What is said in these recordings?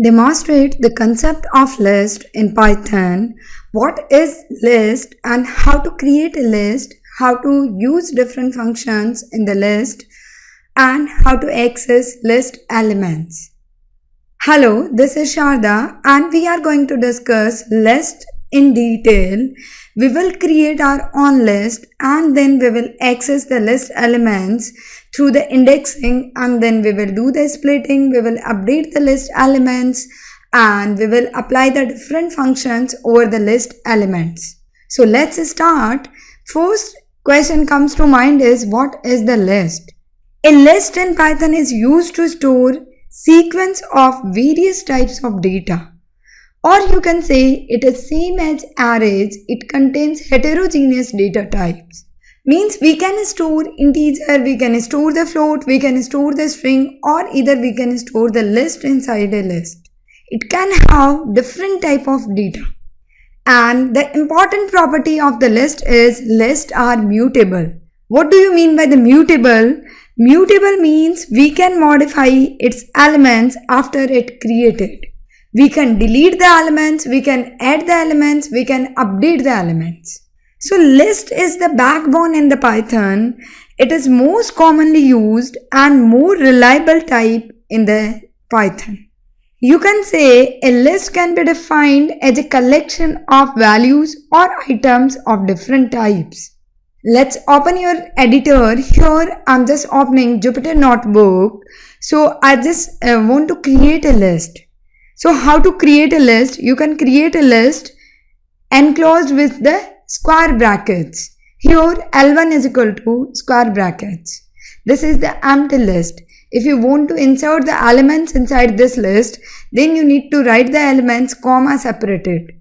Demonstrate the concept of list in Python, what is list and how to create a list, how to use different functions in the list, and how to access list elements. Hello, this is Sharda and we are going to discuss list in detail. We will create our own list and then we will access the list elements through the indexing, and then we will do the splitting, we will update the list elements, and we will apply the different functions over the list elements. So let's start. First question comes to mind is, what is the list? A list in Python is used to store sequence of various types of data. Or you can say it is same as arrays, it contains heterogeneous data types. Means we can store integer, we can store the float, we can store the string, or either we can store the list inside a list. It can have different type of data. And the important property of the list is lists are mutable. What do you mean by the mutable? Mutable means we can modify its elements after it created. We can delete the elements, we can add the elements, we can update the elements. So list is the backbone in the Python. It is most commonly used and more reliable type in the Python. You can say a list can be defined as a collection of values or items of different types. Let's open your editor. Here I'm just opening Jupyter Notebook. So I just want to create a list. So how to create a list? You can create a list enclosed with the square brackets. Here L1 is equal to square brackets. This is the empty list. If you want to insert the elements inside this list, then you need to write the elements comma separated.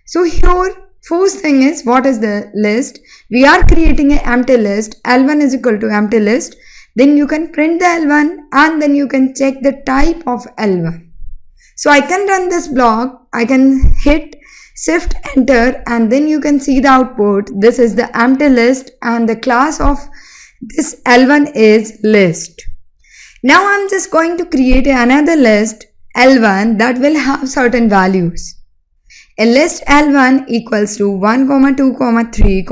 So here first thing is, what is the list? We are creating an empty list. L1 is equal to empty list. Then you can print the L1 and then you can check the type of L1. So I can run this block. I can hit shift enter and then you can see the output. This is the empty list and the class of this L1 is list. Now I'm just going to create another list L1 that will have certain values. A list L1 equals to 1, 2, 3,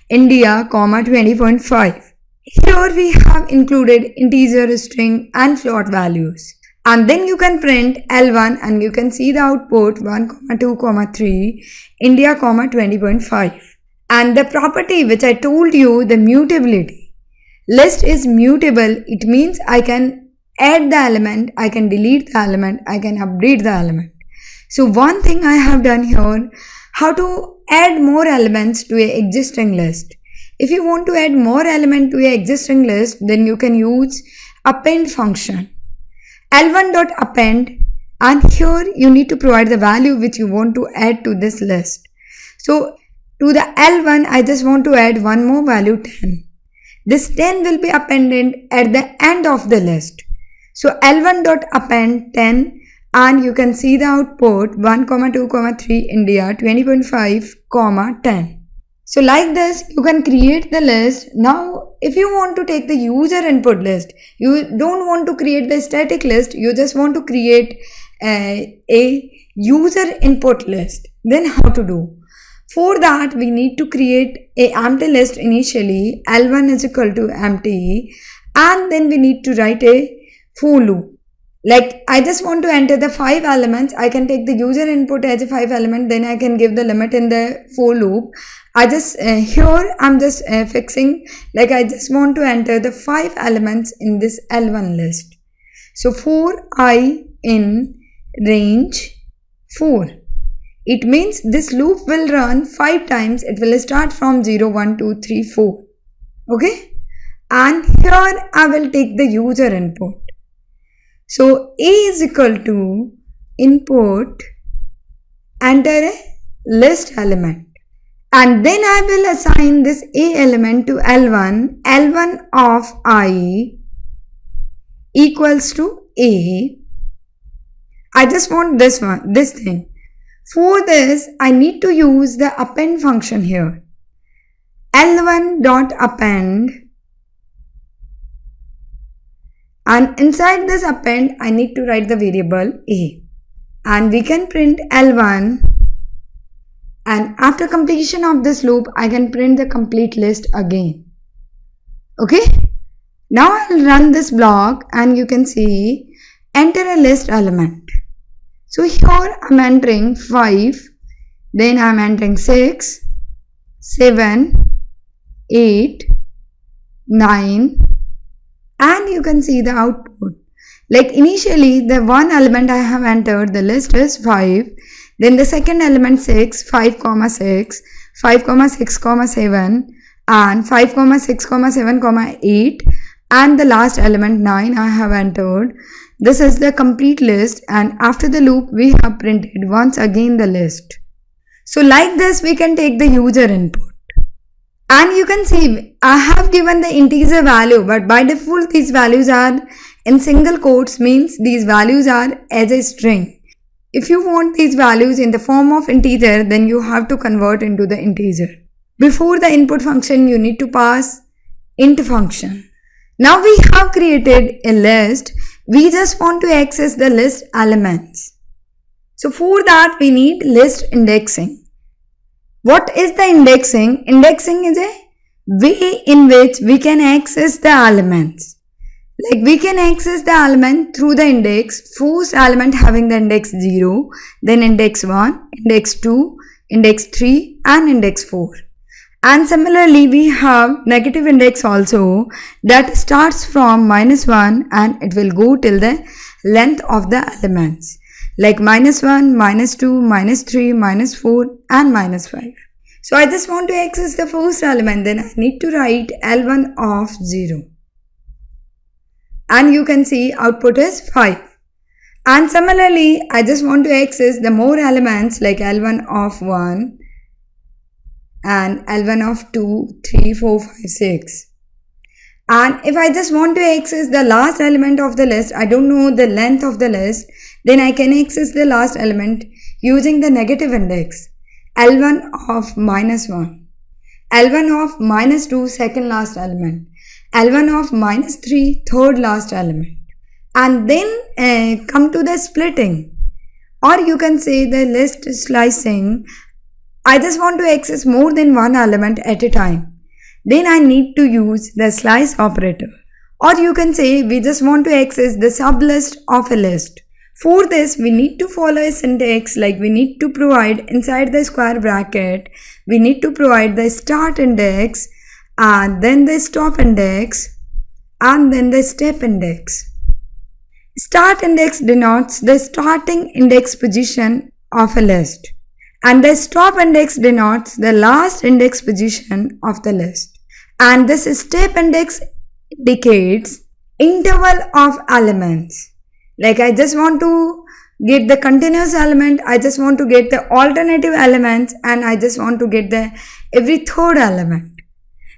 India, 20.5. Here we have included integer, string and float values. And then you can print L1 and you can see the output 1, 2, 3, India, 20.5. And the property which I told you, the mutability. List is mutable. It means I can add the element, I can delete the element, I can update the element. So one thing I have done here, how to add more elements to an existing list. If you want to add more element to an existing list, then you can use append function. L1.append, and here you need to provide the value which you want to add to this list. So to the L1, I just want to add one more value 10. This 10 will be appended at the end of the list. So L1.append 10 and you can see the output 1, 2, 3 India 20.5, 10. So like this you can create the list. Now if you want to take the user input list, you don't want to create the static list, you just want to create a user input list. Then how to do? For that we need to create a empty list initially. L1 is equal to empty and then we need to write a for loop. Like I just want to enter the 5 elements. I can take the user input as a 5 element, then I can give the limit in the for loop. I just here I'm just fixing, like I just want to enter the 5 elements in this L1 list. So for I in range 4. It means this loop will run 5 times. It will start from 0, 1, 2, 3, 4. Okay. And here I will take the user input. So A is equal to input, enter a list element. And then I will assign this A element to L1. L1 of I equals to A. I just want this thing. For this, I need to use the append function here. L1.append, and inside this append, I need to write the variable A. and we can print L1, and after completion of this loop I can print the complete list again. Okay, now I'll run this block and you can see enter a list element. So here I'm entering 5, then I'm entering 6, 7, 8, 9, and you can see the output. Like initially the one element I have entered the list is 5, then the second element 6, 5, 6, 5, 6, 7, and 5, 6, 7, 8, and the last element 9 I have entered. This is the complete list, and after the loop we have printed once again the list. So like this we can take the user input. And you can see I have given the integer value, but by default these values are in single quotes, means these values are as a string. If you want these values in the form of integer, then you have to convert into the integer. Before the input function you need to pass int function. Now we have created a list. We just want to access the list elements. So for that we need list indexing. What is the indexing? Indexing is a way in which we can access the elements. Like we can access the element through the index. First element having the index 0, then index 1, index 2, index 3 and index 4. And similarly we have negative index also that starts from -1 and it will go till the length of the elements. Like -1, -2, -3, -4 and -5. So I just want to access the first element, then I need to write L1 of 0. And you can see output is 5. And similarly I just want to access the more elements like L1 of 1 and L1 of 2, 3, 4, 5, 6. And if I just want to access the last element of the list, I don't know the length of the list, then I can access the last element using the negative index. L1 of -1, L1 of -2 second last element, L1 of -3 third last element. And then come to the splitting, or you can say the list slicing. I just want to access more than one element at a time. Then I need to use the slice operator. Or you can say we just want to access the sublist of a list. For this we need to follow a syntax, like we need to provide inside the square bracket, we need to provide the start index and then the stop index and then the step index. Start index denotes the starting index position of a list, and the stop index denotes the last index position of the list. And this step index indicates interval of elements. Like I just want to get the continuous element, I just want to get the alternative elements, and I just want to get the every third element.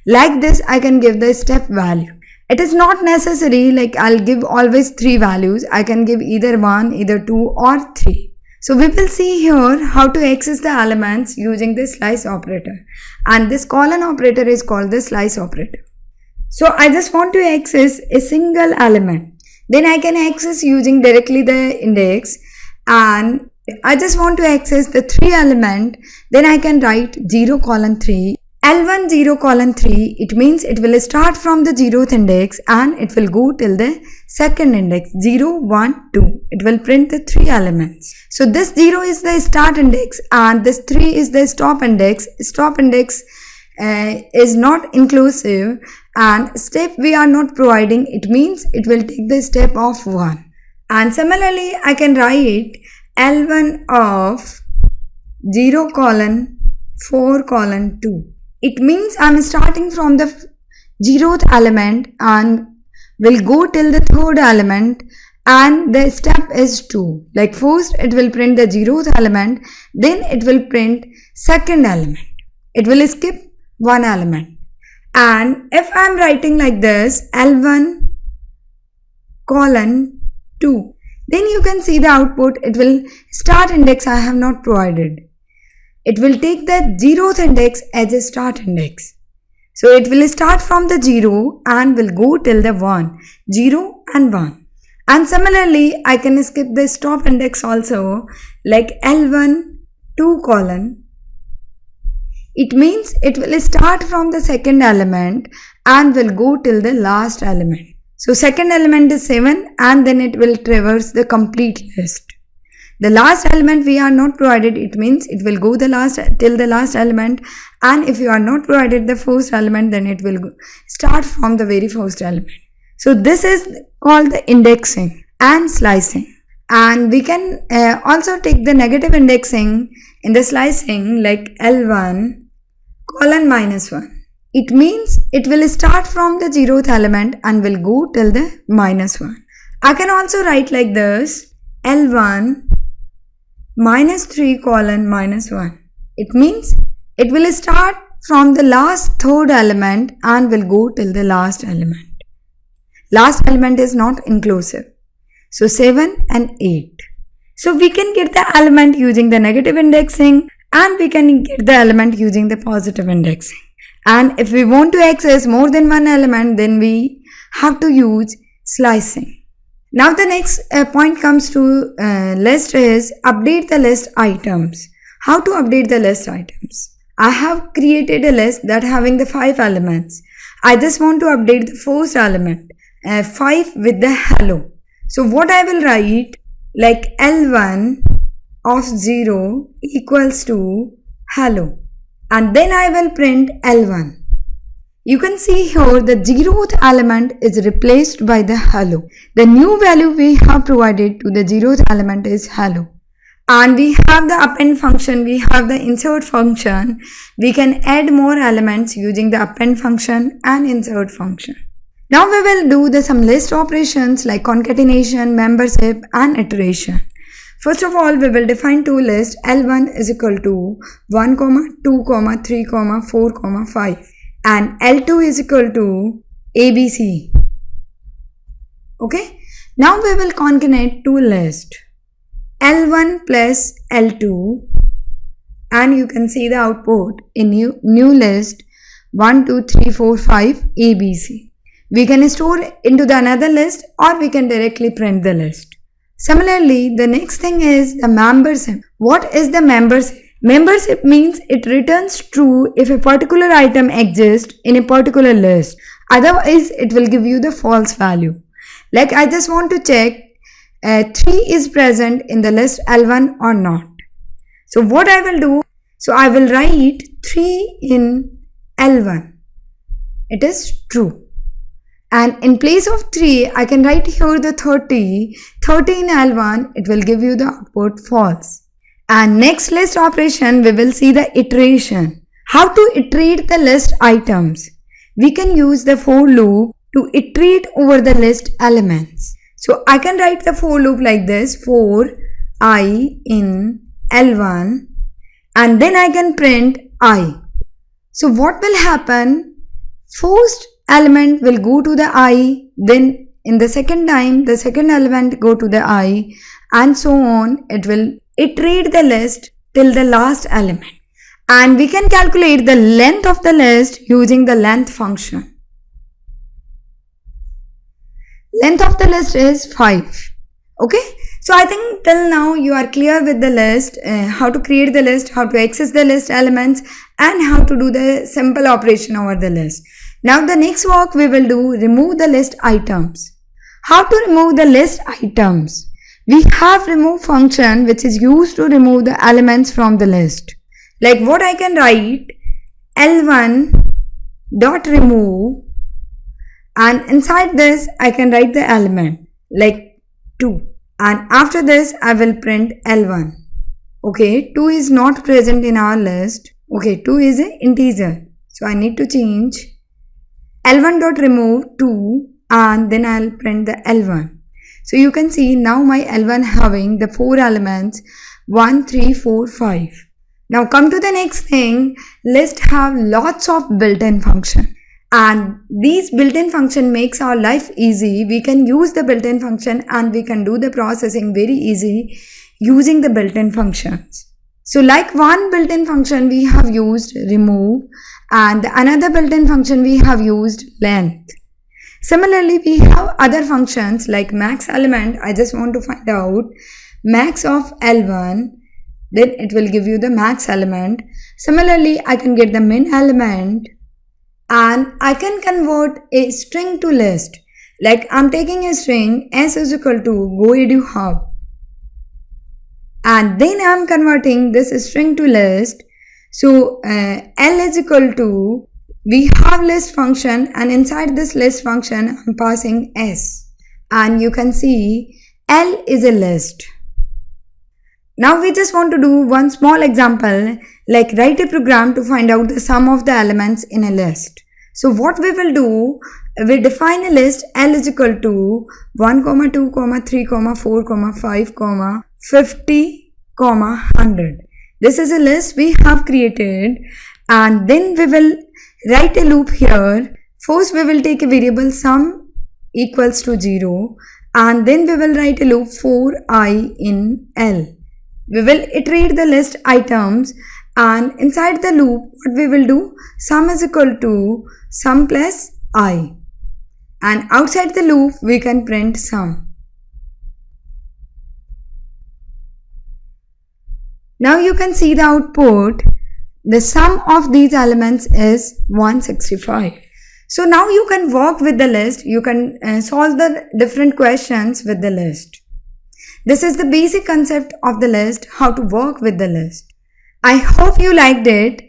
Like this I can give the step value. It is not necessary like I'll give always 3 values. I can give either 1, either 2 or 3. So we will see here how to access the elements using the slice operator, and this colon operator is called the slice operator. So I just want to access a single element, then I can access using directly the index, and I just want to access the 3 element, then I can write 0 colon 3. L1 0 colon 3, it means it will start from the 0th index and it will go till the second index 0, 1, 2. It will print the 3 elements. So this 0 is the start index and this 3 is the stop index. Stop index is not inclusive, and step we are not providing, it means it will take the step of 1. And similarly I can write L1 of 0 colon 4 colon 2. It means I am starting from the 0th element and will go till the 3rd element, and the step is 2. Like first it will print the 0th element, then it will print second element. It will skip one element. And if I am writing like this L1 colon 2, then you can see the output. It will start index I have not provided. It will take the 0th index as a start index. So it will start from the 0 and will go till the 1, 0 and 1. And similarly, I can skip the stop index also, like L1 2 colon. It means it will start from the second element and will go till the last element. So second element is 7 and then it will traverse the complete list. The last element we are not provided, it means it will go till the last element, and if you are not provided the first element, then it will start from the very first element. So this is called the indexing and slicing. And we can also take the negative indexing in the slicing, like L1 colon minus 1. It means it will start from the 0th element and will go till the minus 1. I can also write like this, L1 minus 3 colon minus 1. It means it will start from the last third element and will go till the last element. Last element is not inclusive. So 7 and 8. So we can get the element using the negative indexing and we can get the element using the positive indexing. And if we want to access more than one element, then we have to use slicing. Now the next point comes to list is update the list items. How to update the list items? I have created a list that having the 5 elements. I just want to update the first element, 5 with the hello. So what I will write, like L1 of 0 equals to hello, and then I will print L1. You can see here the 0th element is replaced by the hello. The new value we have provided to the 0th element is hello. And we have the append function, we have the insert function. We can add more elements using the append function and insert function. Now we will do some list operations like concatenation, membership and iteration. First of all, we will define two lists. L1 is equal to 1, 2, 3, 4, 5. And L2 is equal to ABC. Okay. Now we will concatenate two lists. L1 plus L2. And you can see the output in new list 1, 2, 3, 4, 5 ABC. We can store into the another list or we can directly print the list. Similarly, the next thing is the membership. What is the membership? Membership means it returns true if a particular item exists in a particular list. Otherwise, it will give you the false value. Like I just want to check 3 is present in the list L1 or not. So what I will do? So I will write 3 in L1. It is true. And in place of 3, I can write here the 30. 30 in L1, it will give you the output false. And next list operation, we will see the iteration. How to iterate the list items? We can use the for loop to iterate over the list elements. So I can write the for loop like this, for I in L1, and then I can print I. So what will happen? First element will go to the I, then in the second time, the second element go to the I, and so on. It will iterate the list till the last element. And we can calculate the length of the list using the length function. Length of the list is 5. Okay. So I think till now you are clear with the list, how to create the list, how to access the list elements, and how to do the simple operation over the list. Now the next work we will do, remove the list items. How to remove the list items? We have remove function which is used to remove the elements from the list. Like what I can write, L1 dot remove, and inside this I can write the element like 2, and after this I will print L1. Okay, 2 is not present in our list. Okay, 2 is an integer, so I need to change L1 dot remove 2 and then I'll print the L1. So you can see now my L1 having the 4 elements 1, 3, 4, 5. Now come to the next thing. List have lots of built-in function, and these built-in function makes our life easy. We can use the built-in function and we can do the processing very easy using the built-in functions. So like one built-in function we have used remove, and another built-in function we have used length. Similarly, we have other functions like max element. I just want to find out max of L1, then it will give you the max element. Similarly, I can get the min element, and I can convert a string to list. Like I'm taking a string s is equal to go edu hub, and then I'm converting this string to list. So L is equal to, we have list function, and inside this list function I'm passing s, and you can see L is a list. Now we just want to do one small example, like write a program to find out the sum of the elements in a list. So what we will do, we define a list L is equal to 1, 2, 3, 4, 5, 50, 100. This is a list we have created, and then we will write a loop here. First we will take a variable sum equals to 0, and then we will write a loop for I in L. We will iterate the list items, and inside the loop what we will do, sum is equal to sum plus I, and outside the loop we can print sum. Now you can see the output. The sum of these elements is 165. So now you can work with the list. You can solve the different questions with the list. This is the basic concept of the list, how to work with the list. I hope you liked it.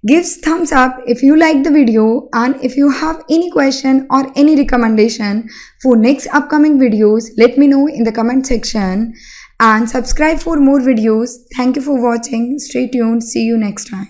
Give thumbs up if you liked the video, and if you have any question or any recommendation for next upcoming videos, let me know in the comment section, and subscribe for more videos. Thank you for watching. Stay tuned. See you next time.